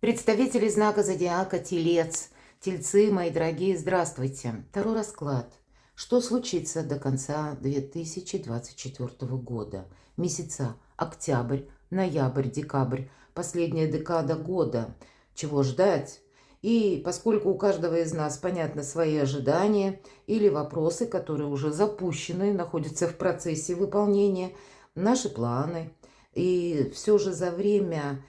Представители знака зодиака Телец, Тельцы, мои дорогие, здравствуйте. Второй расклад. Что случится до конца 2024 года? Месяца октябрь, ноябрь, декабрь, последняя декада года. Чего ждать? И поскольку у каждого из нас, понятно, свои ожидания или вопросы, которые уже запущены, находятся в процессе выполнения, наши планы. И все же за время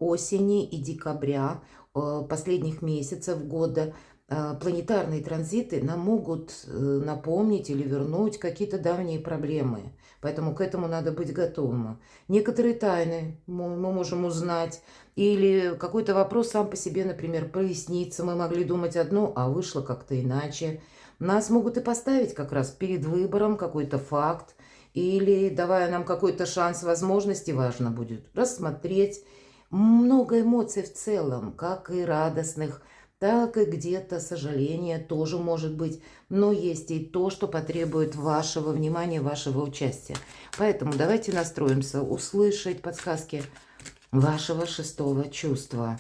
осени и декабря, последних месяцев года, планетарные транзиты нам могут напомнить или вернуть какие-то давние проблемы. Поэтому к этому надо быть готовым. Некоторые тайны мы можем узнать. Или какой-то вопрос сам по себе, например, прояснится. Мы могли думать одно, а вышло как-то иначе. Нас могут и поставить как раз перед выбором какой-то факт. Или давая нам какой-то шанс, возможности, важно будет рассмотреть. Много эмоций в целом, как и радостных, так и где-то сожаления тоже может быть. Но есть и то, что потребует вашего внимания, вашего участия. Поэтому давайте настроимся услышать подсказки вашего шестого чувства.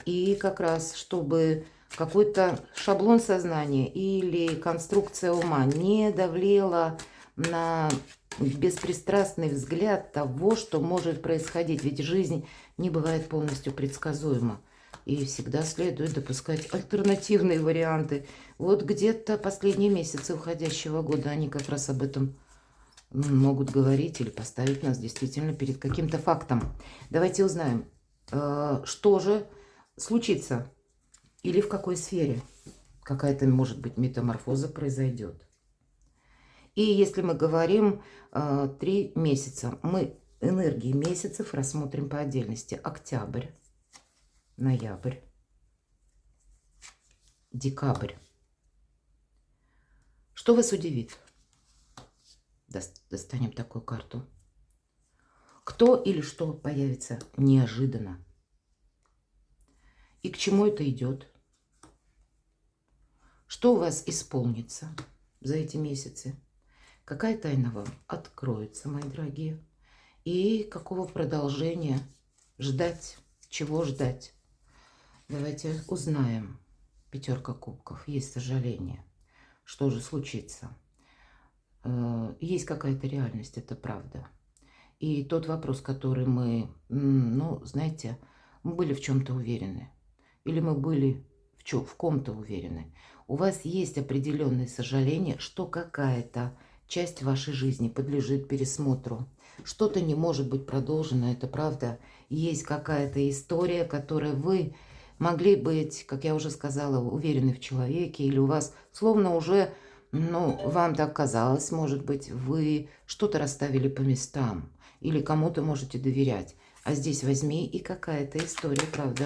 И как раз, чтобы какой-то шаблон сознания или конструкция ума не давлела на беспристрастный взгляд того, что может происходить. Ведь жизнь не бывает полностью предсказуема. И всегда следует допускать альтернативные варианты. Вот где-то последние месяцы уходящего года они как раз об этом могут говорить или поставить нас действительно перед каким-то фактом. Давайте узнаем, что же случится или в какой сфере какая-то, может быть, метаморфоза произойдет. И если мы говорим 3 месяца, мы энергии месяцев рассмотрим по отдельности. Октябрь, ноябрь, декабрь. Что вас удивит? Достанем такую карту. Кто или что появится неожиданно? И к чему это идет? Что у вас исполнится за эти месяцы? Какая тайна вам откроется, мои дорогие? И какого продолжения ждать? Чего ждать? Давайте узнаем. Пятерка кубков. Есть сожаление. Что же случится? Есть какая-то реальность, это правда. И тот вопрос, который мы, знаете, мы были в чем-то уверены. Или мы были в ком-то уверены. У вас есть определенное сожаление, что какая-то часть вашей жизни подлежит пересмотру. Что-то не может быть продолжено, это правда. Есть какая-то история, которой вы могли быть, как я уже сказала, уверены в человеке. Или у вас словно уже, вам так казалось, может быть, вы что-то расставили по местам. Или кому-то можете доверять. А здесь возьми и какая-то история, правда,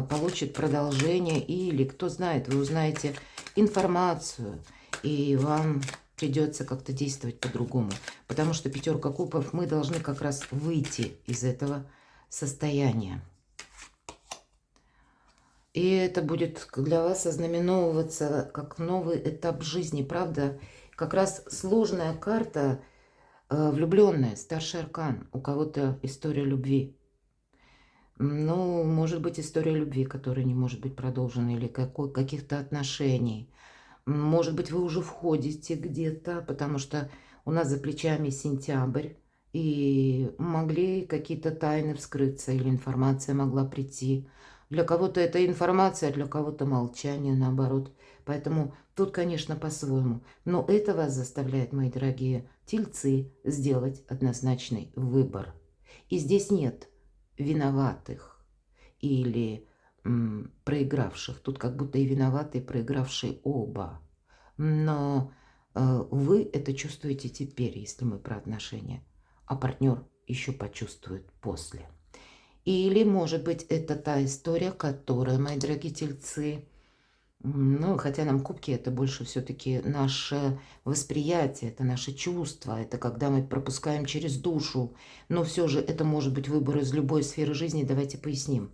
получит продолжение. Или, кто знает, вы узнаете информацию. И вам придется как-то действовать по-другому. Потому что пятерка кубков, мы должны как раз выйти из этого состояния. И это будет для вас ознаменовываться как новый этап жизни, правда? Как раз сложная карта, влюбленная, старший аркан. У кого-то история любви. Может быть, история любви, которая не может быть продолжена, или каких-то отношений. Может быть, вы уже входите где-то, потому что у нас за плечами сентябрь, и могли какие-то тайны вскрыться, или информация могла прийти. Для кого-то это информация, а для кого-то молчание, наоборот. Поэтому тут, конечно, по-своему. Но это вас заставляет, мои дорогие тельцы, сделать однозначный выбор. И здесь нет виноватых или проигравших. Тут как будто и виноватые, и проигравшие оба. Но вы это чувствуете теперь, если мы про отношения. А партнер еще почувствует после. Или, может быть, это та история, которая, мои дорогие тельцы, хотя нам кубки, это больше все-таки наше восприятие, это наши чувства, это когда мы пропускаем через душу. Но все же это может быть выбор из любой сферы жизни. Давайте поясним.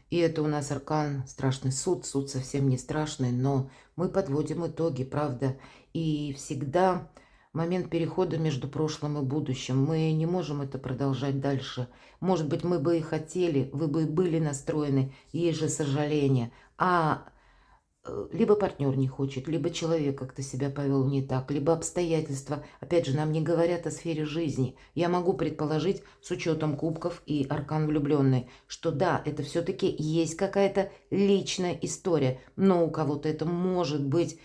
И это у нас аркан страшный суд. Суд совсем не страшный, но мы подводим итоги, правда. И всегда момент перехода между прошлым и будущим. Мы не можем это продолжать дальше. Может быть, мы бы и хотели, вы бы были настроены, есть же сожаление. Либо партнер не хочет, либо человек как-то себя повел не так, либо обстоятельства. Опять же, нам не говорят о сфере жизни. Я могу предположить, с учетом кубков и аркан влюбленный, что да, это все-таки есть какая-то личная история, но у кого-то это может быть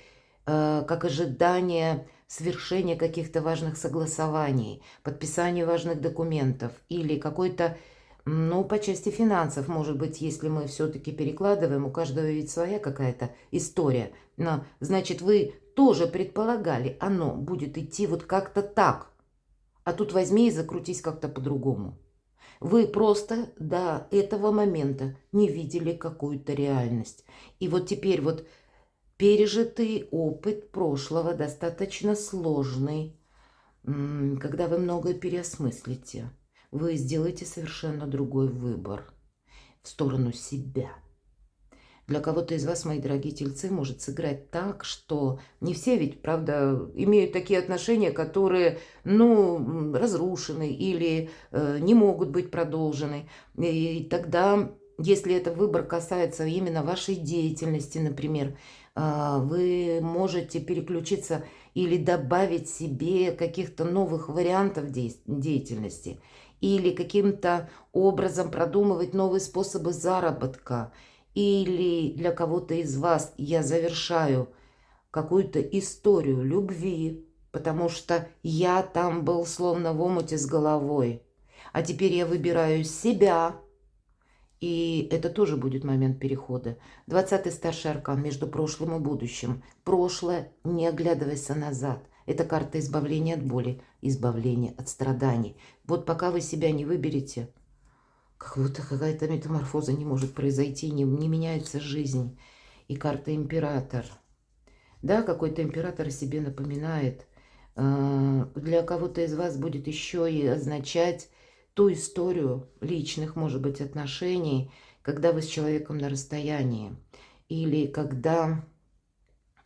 как ожидание свершения каких-то важных согласований, подписания важных документов или какой-то, ну, по части финансов, может быть, если мы все-таки перекладываем, у каждого ведь своя какая-то история. Но, значит, вы тоже предполагали, оно будет идти вот как-то так. А тут возьми и закрутись как-то по-другому. Вы просто до этого момента не видели какую-то реальность. И вот теперь вот пережитый опыт прошлого достаточно сложный, когда вы многое переосмыслите. Вы сделаете совершенно другой выбор в сторону себя. Для кого-то из вас, мои дорогие тельцы, может сыграть так, что не все ведь, правда, имеют такие отношения, которые, ну, разрушены или не могут быть продолжены. И тогда, если этот выбор касается именно вашей деятельности, например, вы можете переключиться или добавить себе каких-то новых вариантов деятельности, или каким-то образом продумывать новые способы заработка, или для кого-то из вас я завершаю какую-то историю любви, потому что я там был словно в омуте с головой, а теперь я выбираю себя, и это тоже будет момент перехода. 20-й старший аркан между прошлым и будущим. Прошлое, не оглядывайся назад. Это карта избавления от боли, избавления от страданий. Вот пока вы себя не выберете, как будто какая-то метаморфоза не может произойти, не меняется жизнь. И карта император. Да, какой-то император о себе напоминает. Для кого-то из вас будет еще и означать ту историю личных, может быть, отношений, когда вы с человеком на расстоянии. Или когда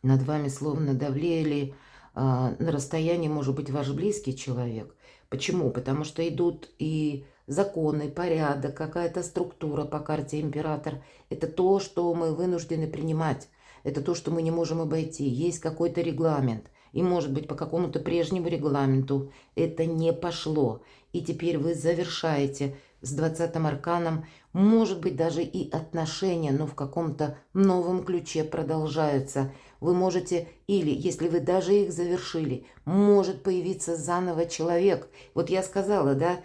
над вами словно давлели на расстоянии, может быть, ваш близкий человек. Почему? Потому что идут и законы, порядок, какая-то структура по карте император. Это то, что мы вынуждены принимать. Это то, что мы не можем обойти. Есть какой-то регламент. И, может быть, по какому-то прежнему регламенту это не пошло. И теперь вы завершаете с 20-м арканом, может быть, даже и отношения, но в каком-то новом ключе продолжаются. Вы можете, или если вы даже их завершили, может появиться заново человек. Вот я сказала, да,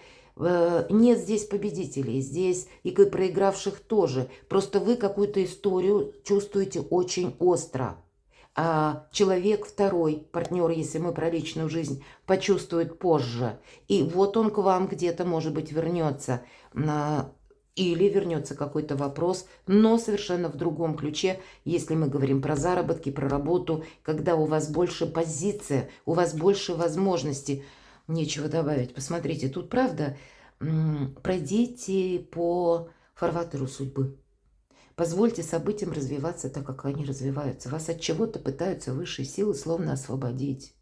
нет здесь победителей, здесь и проигравших тоже. Просто вы какую-то историю чувствуете очень остро. А человек второй, партнер, если мы про личную жизнь, почувствует позже. И вот он к вам где-то, может быть, вернется. Или вернется какой-то вопрос, но совершенно в другом ключе, если мы говорим про заработки, про работу, когда у вас больше позиция, у вас больше возможностей. Нечего добавить. Посмотрите, тут правда, пройдите по фарватеру судьбы. Позвольте событиям развиваться так, как они развиваются. Вас от чего-то пытаются высшие силы словно освободить.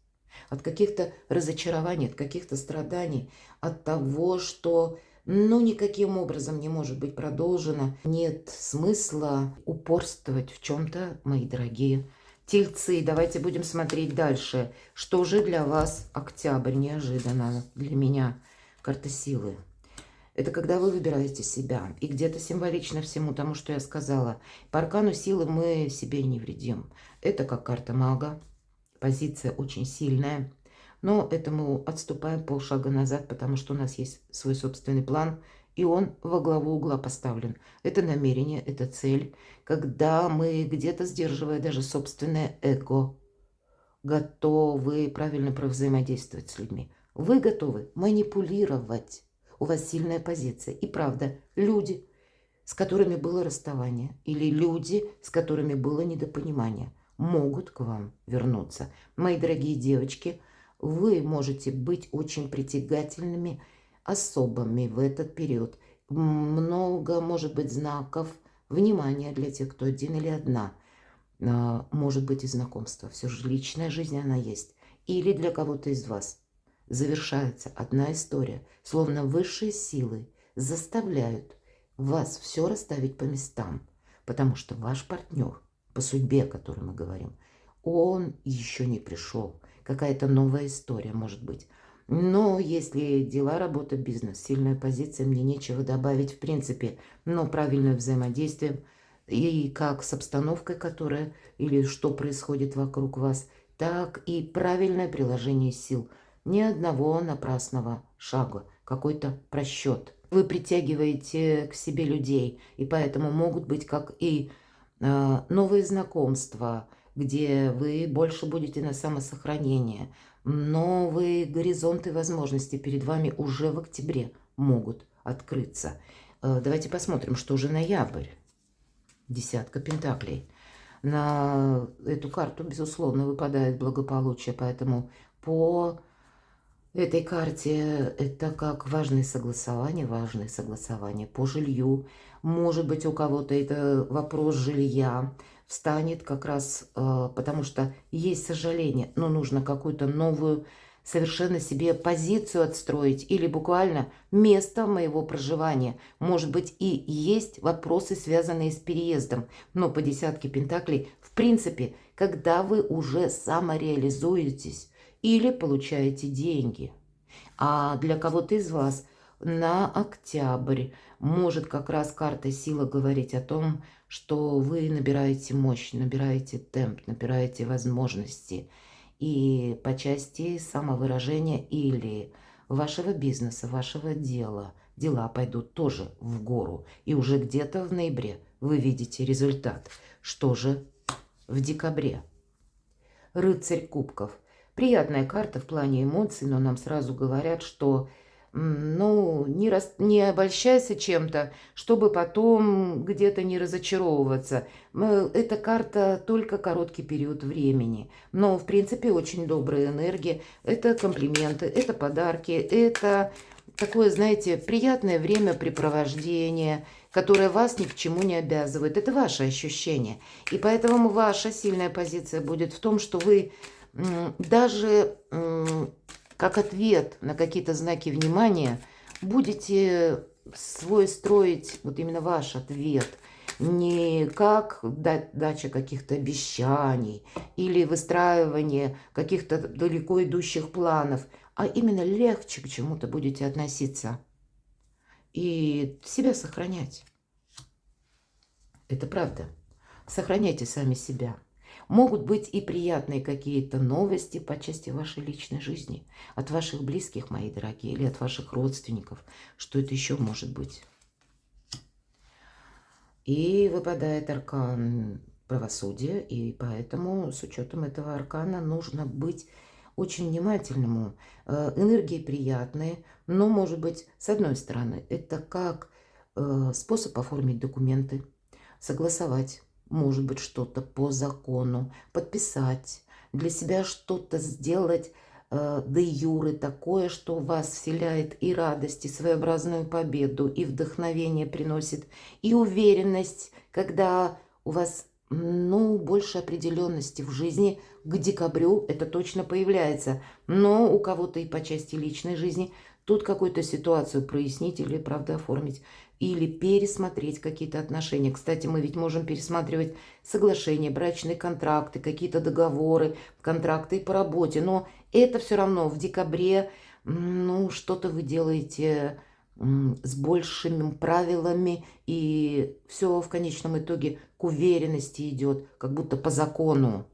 От каких-то разочарований, от каких-то страданий, от того, что, ну, никаким образом не может быть продолжено. Нет смысла упорствовать в чем-то, мои дорогие тельцы. Давайте будем смотреть дальше. Что же для вас октябрь? Неожиданно для меня. Карта силы. Это когда вы выбираете себя. И где-то символично всему тому, что я сказала. По аркану силы мы себе не вредим. Это как карта мага. Позиция очень сильная. Но это мы отступаем полшага назад, потому что у нас есть свой собственный план. И он во главу угла поставлен. Это намерение, это цель. Когда мы где-то, сдерживая даже собственное эго, готовы правильно взаимодействовать с людьми. Вы готовы манипулировать. У вас сильная позиция. И правда, люди, с которыми было расставание, или люди, с которыми было недопонимание, могут к вам вернуться. Мои дорогие девочки, вы можете быть очень притягательными особами в этот период. Много, может быть, знаков внимания для тех, кто один или одна. Может быть и знакомство. Все же личная жизнь, она есть. Или для кого-то из вас завершается одна история, словно высшие силы заставляют вас все расставить по местам, потому что ваш партнер по судьбе, о которой мы говорим, он еще не пришел. Какая-то новая история может быть. Но если дела, работа, бизнес, сильная позиция, мне нечего добавить в принципе, но правильное взаимодействие и как с обстановкой, которая или что происходит вокруг вас, так и правильное приложение сил. Ни одного напрасного шага, какой-то просчет. Вы притягиваете к себе людей, и поэтому могут быть как и новые знакомства, где вы больше будете на самосохранение. Новые горизонты возможностей перед вами уже в октябре могут открыться. Давайте посмотрим, что же ноябрь. Десятка пентаклей. На эту карту, безусловно, выпадает благополучие, поэтому по этой карте это как важные согласования по жилью. Может быть, у кого-то это вопрос жилья встанет как раз, потому что есть сожаление, но нужно какую-то новую совершенно себе позицию отстроить или буквально место моего проживания. Может быть, и есть вопросы, связанные с переездом, но по десятке пентаклей, в принципе, когда вы уже самореализуетесь или получаете деньги. А для кого-то из вас на октябрь может как раз карта сила говорить о том, что вы набираете мощь, набираете темп, набираете возможности. И по части самовыражения или вашего бизнеса, вашего дела, дела пойдут тоже в гору. И уже где-то в ноябре вы видите результат. Что же в декабре? Рыцарь кубков. Приятная карта в плане эмоций, но нам сразу говорят, что ну, не обольщайся чем-то, чтобы потом где-то не разочаровываться. Эта карта только короткий период времени, но, в принципе, очень добрая энергия. Это комплименты, это подарки, это такое, знаете, приятное времяпрепровождение, которое вас ни к чему не обязывает. Это ваше ощущение. И поэтому ваша сильная позиция будет в том, что вы даже как ответ на какие-то знаки внимания будете свой строить, вот именно ваш ответ, не как дача каких-то обещаний или выстраивание каких-то далеко идущих планов, а именно легче к чему-то будете относиться и себя сохранять. Это правда. Сохраняйте сами себя. Могут быть и приятные какие-то новости по части вашей личной жизни. От ваших близких, мои дорогие, или от ваших родственников. Что это еще может быть? И выпадает аркан правосудия. И поэтому с учетом этого аркана нужно быть очень внимательному. Энергии приятные, но, может быть, с одной стороны, это как способ оформить документы, согласовать, может быть, что-то по закону, подписать, для себя что-то сделать де юре такое, что вас вселяет и радость, и своеобразную победу, и вдохновение приносит, и уверенность, когда у вас, ну, больше определенности в жизни. К декабрю это точно появляется, но у кого-то и по части личной жизни тут какую-то ситуацию прояснить или, правда, оформить, или пересмотреть какие-то отношения. Кстати, мы ведь можем пересматривать соглашения, брачные контракты, какие-то договоры, контракты по работе. Но это все равно в декабре, ну, что-то вы делаете с большими правилами, и все в конечном итоге к уверенности идет, как будто по закону.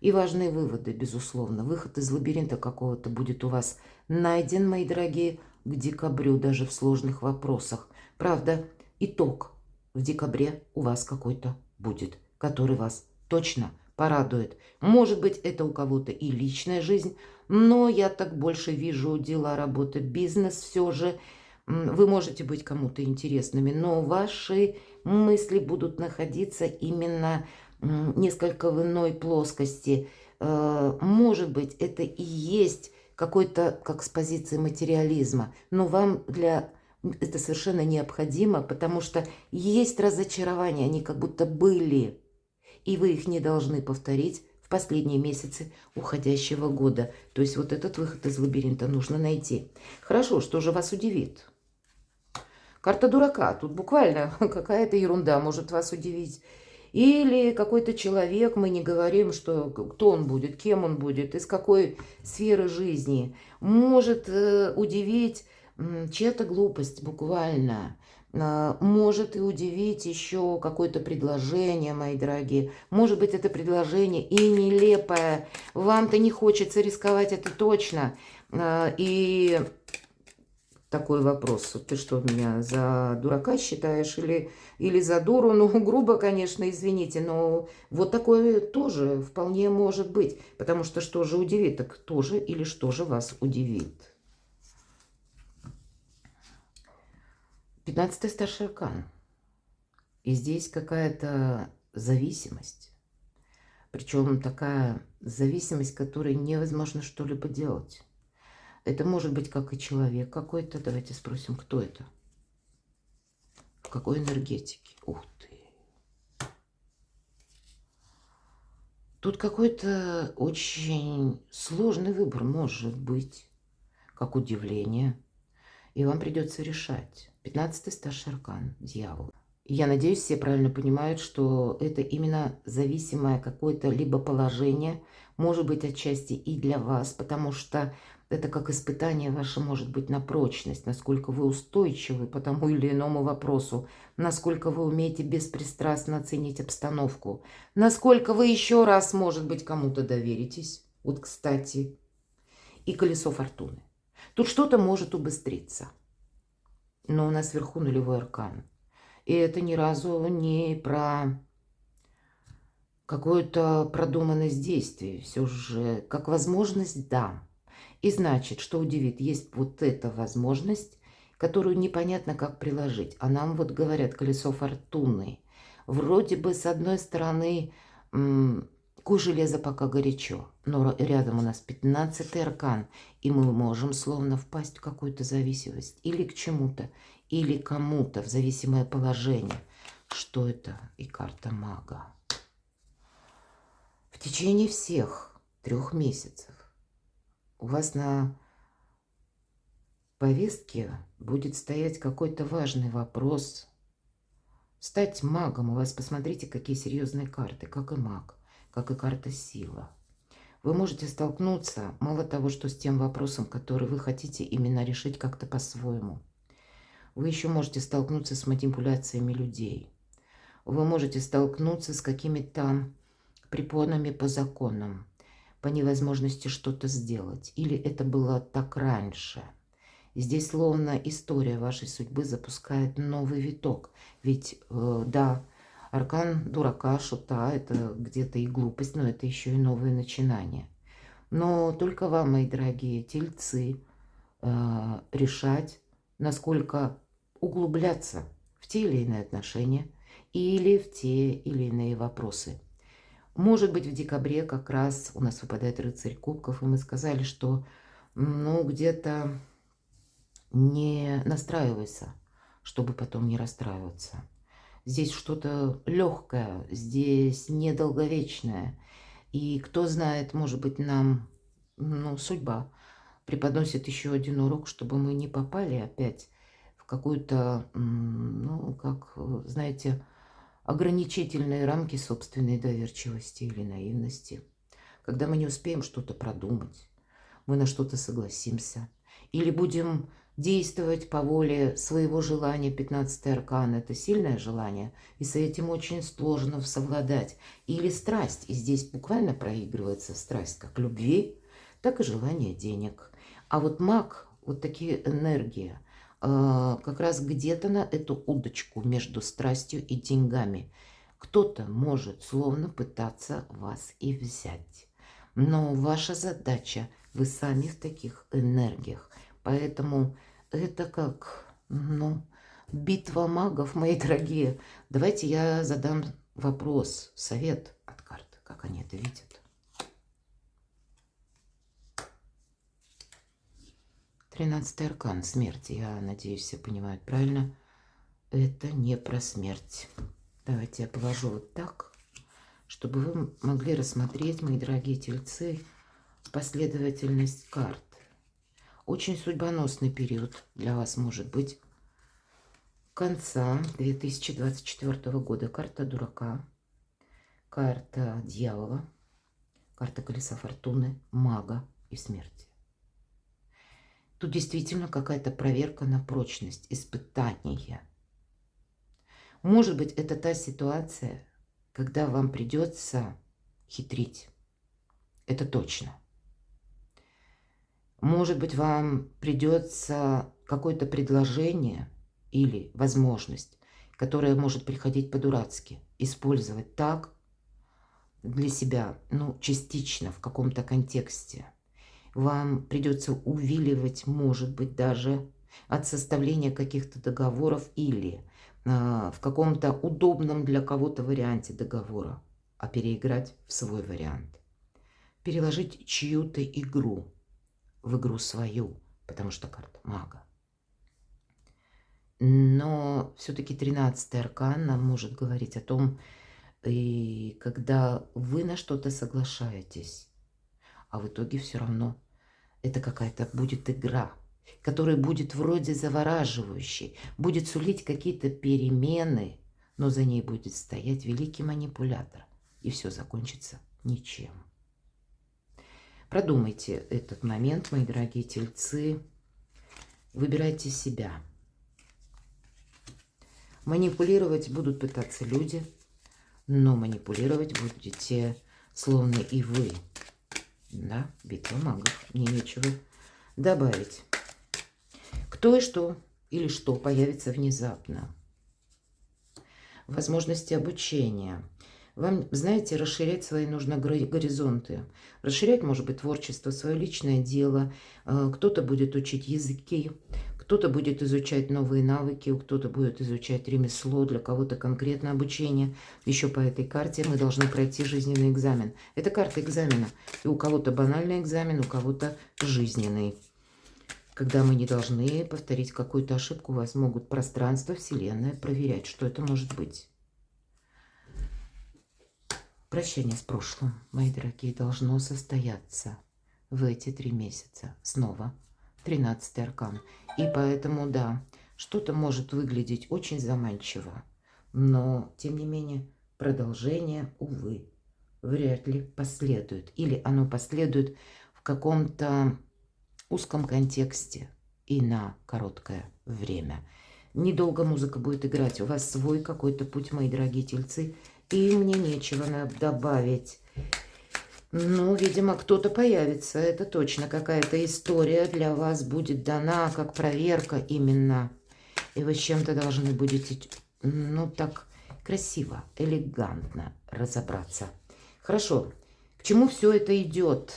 И важные выводы, безусловно. Выход из лабиринта какого-то будет у вас найден, мои дорогие, к декабрю, даже в сложных вопросах. Правда, итог в декабре у вас какой-то будет, который вас точно порадует. Может быть, это у кого-то и личная жизнь, но я так больше вижу дела, работа, бизнес все же. Вы можете быть кому-то интересными, но ваши мысли будут находиться именно несколько в иной плоскости. Может быть, это и есть какой-то, как с позиции материализма, но вам это совершенно необходимо, потому что есть разочарования, они как будто были, и вы их не должны повторить в последние месяцы уходящего года. То есть вот этот выход из лабиринта нужно найти. Хорошо, что же вас удивит? Карта дурака. Тут буквально какая-то ерунда может вас удивить. Или какой-то человек, мы не говорим, что кто он будет, кем он будет, из какой сферы жизни, может удивить чья-то глупость буквально. Может и удивить еще какое-то предложение, мои дорогие. Может быть, это предложение и нелепое. Вам-то не хочется рисковать, это точно. И такой вопрос. Ты что, меня за дурака считаешь или за дуру? Ну, грубо, конечно, извините, но вот такое тоже вполне может быть. Потому что же удивит? Так кто же или что же вас удивит? 15-й старший аркан. И здесь какая-то зависимость. Причем такая зависимость, которой невозможно что-либо делать. Это может быть как и человек какой-то. Давайте спросим, кто это? В какой энергетике? Ух ты. Тут какой-то очень сложный выбор может быть. Как удивление. И вам придется решать. 15-й старший аркан. Дьявол. Я надеюсь, все правильно понимают, что это именно зависимое какое-то либо положение, может быть, отчасти и для вас, потому что это как испытание ваше может быть на прочность, насколько вы устойчивы по тому или иному вопросу, насколько вы умеете беспристрастно оценить обстановку, насколько вы еще раз, может быть, кому-то доверитесь. Вот, кстати, и колесо фортуны. Тут что-то может убыстриться, но у нас вверху нулевой аркан. И это ни разу не про какую-то продуманность действий. Все же как возможность, да. И значит, что удивит, есть вот эта возможность, которую непонятно как приложить. А нам вот говорят колесо фортуны. Вроде бы с одной стороны куй железо пока горячо, но рядом у нас 15-й аркан, и мы можем словно впасть в какую-то зависимость или к чему-то, или кому-то в зависимое положение. Что это? И карта мага. В течение всех 3 месяцев у вас на повестке будет стоять какой-то важный вопрос. Стать магом у вас, посмотрите, какие серьезные карты, как и маг, как и карта сила. Вы можете столкнуться, мало того, что с тем вопросом, который вы хотите именно решить как-то по-своему. Вы еще можете столкнуться с манипуляциями людей. Вы можете столкнуться с какими-то препонами по законам, по невозможности что-то сделать. Или это было так раньше. И здесь словно история вашей судьбы запускает новый виток. Ведь, да, аркан дурака, шута, это где-то и глупость, но это еще и новые начинания. Но только вам, мои дорогие тельцы, решать, насколько углубляться в те или иные отношения или в те или иные вопросы. Может быть, в декабре как раз у нас выпадает рыцарь кубков, и мы сказали, что ну где-то не настраивайся, чтобы потом не расстраиваться. Здесь что-то легкое, здесь недолговечное. И кто знает, может быть, нам судьба преподносит еще один урок, чтобы мы не попали опять в какую-то, как, знаете, ограничительные рамки собственной доверчивости или наивности. Когда мы не успеем что-то продумать, мы на что-то согласимся. Или будем действовать по воле своего желания. 15-й аркан – это сильное желание, и с этим очень сложно совладать. Или страсть, и здесь буквально проигрывается страсть как любви, так и желание денег. А вот маг, вот такие энергии, как раз где-то на эту удочку между страстью и деньгами. Кто-то может словно пытаться вас и взять. Но ваша задача, вы сами в таких энергиях. Поэтому это как, битва магов, мои дорогие. Давайте я задам вопрос, совет от карт, как они это видят. 13-й аркан, смерть. Я надеюсь, все понимают правильно. Это не про смерть. Давайте я положу вот так, чтобы вы могли рассмотреть, мои дорогие тельцы, последовательность карт. Очень судьбоносный период для вас может быть конца 2024 года. Карта дурака, карта дьявола, карта колеса фортуны, мага и смерти. Тут действительно какая-то проверка на прочность, испытание. Может быть, это та ситуация, когда вам придется хитрить. Это точно. Может быть, вам придется какое-то предложение или возможность, которая может приходить по-дурацки, использовать так для себя, ну, частично, в каком-то контексте. Вам придется увиливать, может быть, даже от составления каких-то договоров или в каком-то удобном для кого-то варианте договора, а переиграть в свой вариант. Переложить чью-то игру в игру свою, потому что карта мага. Но все-таки 13-й аркан нам может говорить о том, и когда вы на что-то соглашаетесь, а в итоге все равно это какая-то будет игра, которая будет вроде завораживающей, будет сулить какие-то перемены, но за ней будет стоять великий манипулятор, и все закончится ничем. Продумайте этот момент, мои дорогие тельцы. Выбирайте себя. Манипулировать будут пытаться люди, но манипулировать будете словно и вы. Да, битва магов. Мне нечего добавить. Кто и что или что появится внезапно. Возможности обучения. Вам, знаете, расширять свои нужно горизонты. Расширять, может быть, творчество, свое личное дело. Кто-то будет учить языки, кто-то будет изучать новые навыки, кто-то будет изучать ремесло, для кого-то конкретное обучение. Еще по этой карте мы должны пройти жизненный экзамен. Это карта экзамена. И у кого-то банальный экзамен, у кого-то жизненный. Когда мы не должны повторить какую-то ошибку, вас могут пространство, Вселенная проверять, что это может быть. Прощание с прошлым, мои дорогие, должно состояться в эти 3 месяца. Снова 13-й аркан. И поэтому, да, что-то может выглядеть очень заманчиво, но, тем не менее, продолжение, увы, вряд ли последует. Или оно последует в каком-то узком контексте и на короткое время. Недолго музыка будет играть. У вас свой какой-то путь, мои дорогие тельцы. И мне нечего добавить. Ну, видимо, кто-то появится. Это точно какая-то история для вас будет дана, как проверка именно. И вы с чем-то должны будете, ну, так красиво, элегантно разобраться. Хорошо. К чему все это идет?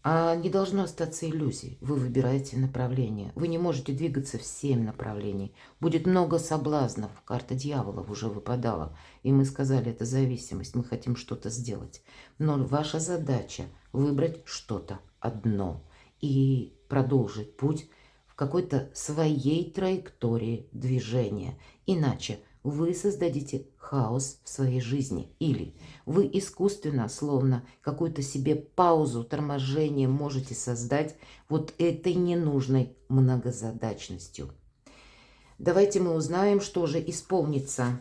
А не должно остаться иллюзий. Вы выбираете направление. Вы не можете двигаться в 7 направлений. Будет много соблазнов. Карта дьявола уже выпадала. И мы сказали, это зависимость. Мы хотим что-то сделать. Но ваша задача выбрать что-то одно. И продолжить путь в какой-то своей траектории движения. Иначе вы создадите хаос в своей жизни. Или вы искусственно, словно какую-то себе паузу, торможение можете создать вот этой ненужной многозадачностью. Давайте мы узнаем, что же исполнится.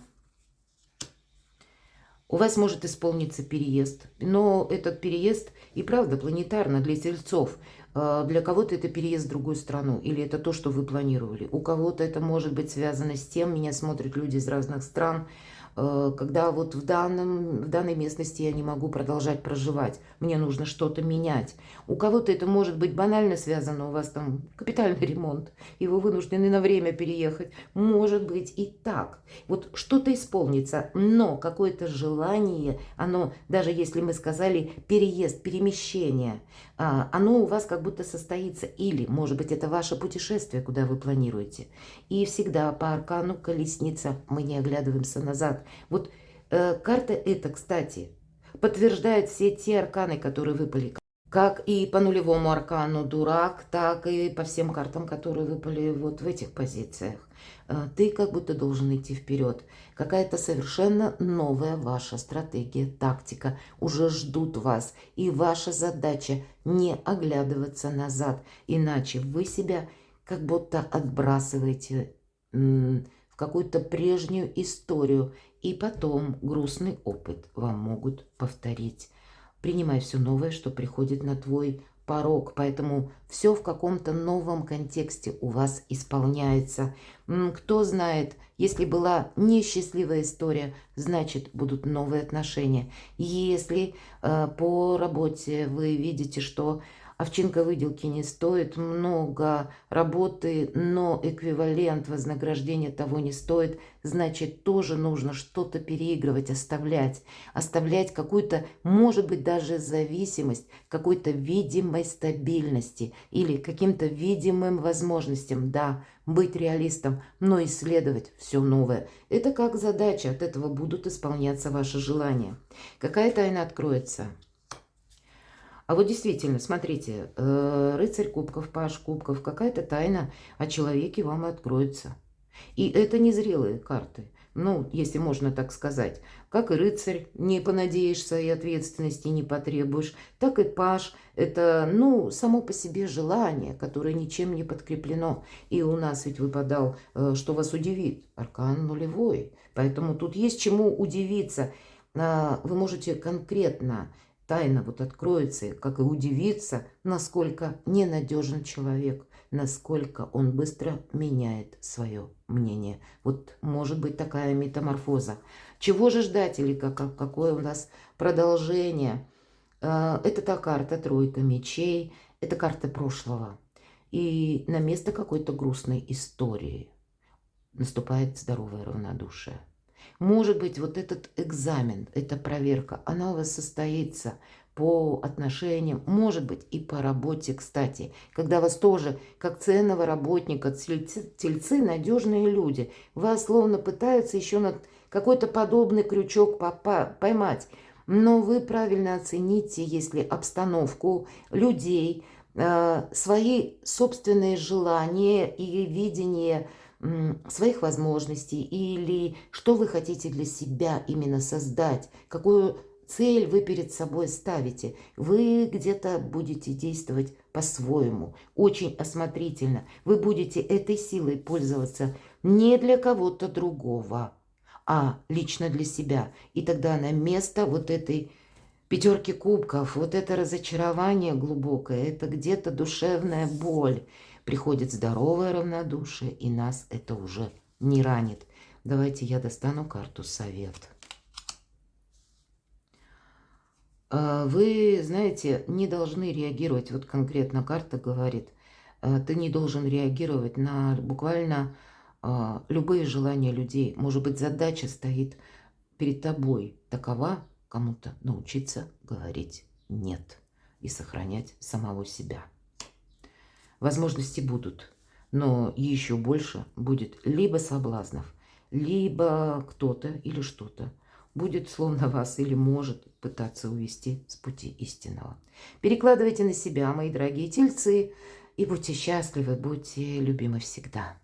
У вас может исполниться переезд, но этот переезд и правда планетарно для тельцов. Для кого-то это переезд в другую страну, или это то, что вы планировали. У кого-то это может быть связано с тем, меня смотрят люди из разных стран, когда вот в данной местности я не могу продолжать проживать, мне нужно что-то менять. У кого-то это может быть банально связано, у вас там капитальный ремонт, и вы вынуждены на время переехать. Может быть и так. Вот что-то исполнится, но какое-то желание, оно, даже если мы сказали переезд, перемещение, оно у вас как будто состоится. Или, может быть, это ваше путешествие, куда вы планируете. И всегда по аркану колесница мы не оглядываемся назад. Вот карта эта, кстати, подтверждает все те арканы, которые выпали. Как и по нулевому аркану дурак, так и по всем картам, которые выпали вот в этих позициях. Ты как будто должен идти вперед. Какая-то совершенно новая ваша стратегия, тактика уже ждут вас. И ваша задача не оглядываться назад, иначе вы себя как будто отбрасываете в какую-то прежнюю историю. И потом грустный опыт вам могут повторить. Принимай все новое, что приходит на твой порог, поэтому все в каком-то новом контексте у вас исполняется. Кто знает, если была несчастливая история, значит будут новые отношения. Если по работе вы видите, что овчинка выделки не стоит, много работы, но эквивалент вознаграждения того не стоит, значит тоже нужно что-то переигрывать, оставлять какую-то, может быть, даже зависимость, какой-то видимой стабильности или каким-то видимым возможностям, да, быть реалистом, но исследовать все новое. Это как задача, от этого будут исполняться ваши желания. Какая тайна откроется? А вот действительно, смотрите, рыцарь кубков, паж кубков, какая-то тайна о человеке вам откроется. И это незрелые карты, ну, если можно так сказать. Как и рыцарь, не понадеешься и ответственности не потребуешь, так и паж, это, ну, само по себе желание, которое ничем не подкреплено. И у нас ведь выпадал, что вас удивит, аркан нулевой. Поэтому тут есть чему удивиться. Вы можете конкретно, тайна вот откроется, как и удивиться, насколько ненадежен человек, насколько он быстро меняет свое мнение. Вот может быть такая метаморфоза. Чего же ждать или какое у нас продолжение? Это та карта тройка мечей, это карта прошлого. И на место какой-то грустной истории наступает здоровое равнодушие. Может быть, вот этот экзамен, эта проверка, она у вас состоится по отношениям, может быть, и по работе, кстати. Когда вас тоже, как ценного работника, тельцы, надежные люди, вас словно пытаются еще на какой-то подобный крючок поймать. Но вы правильно оцените, если обстановку людей, свои собственные желания и видение своих возможностей или что вы хотите для себя именно создать, какую цель вы перед собой ставите. Вы где-то будете действовать по-своему, очень осмотрительно. Вы будете этой силой пользоваться не для кого-то другого, а лично для себя. И тогда на место вот этой пятерки кубков, вот это разочарование глубокое, это где-то душевная боль. Приходит здоровое равнодушие, и нас это уже не ранит. Давайте я достану карту совет. Вы, знаете, не должны реагировать, вот конкретно карта говорит, ты не должен реагировать на буквально любые желания людей. Может быть, задача стоит перед тобой такова, кому-то научиться говорить «нет» и сохранять самого себя. Возможности будут, но еще больше будет либо соблазнов, либо кто-то или что-то будет словно вас или может пытаться увести с пути истинного. Перекладывайте на себя, мои дорогие тельцы, и будьте счастливы, будьте любимы всегда.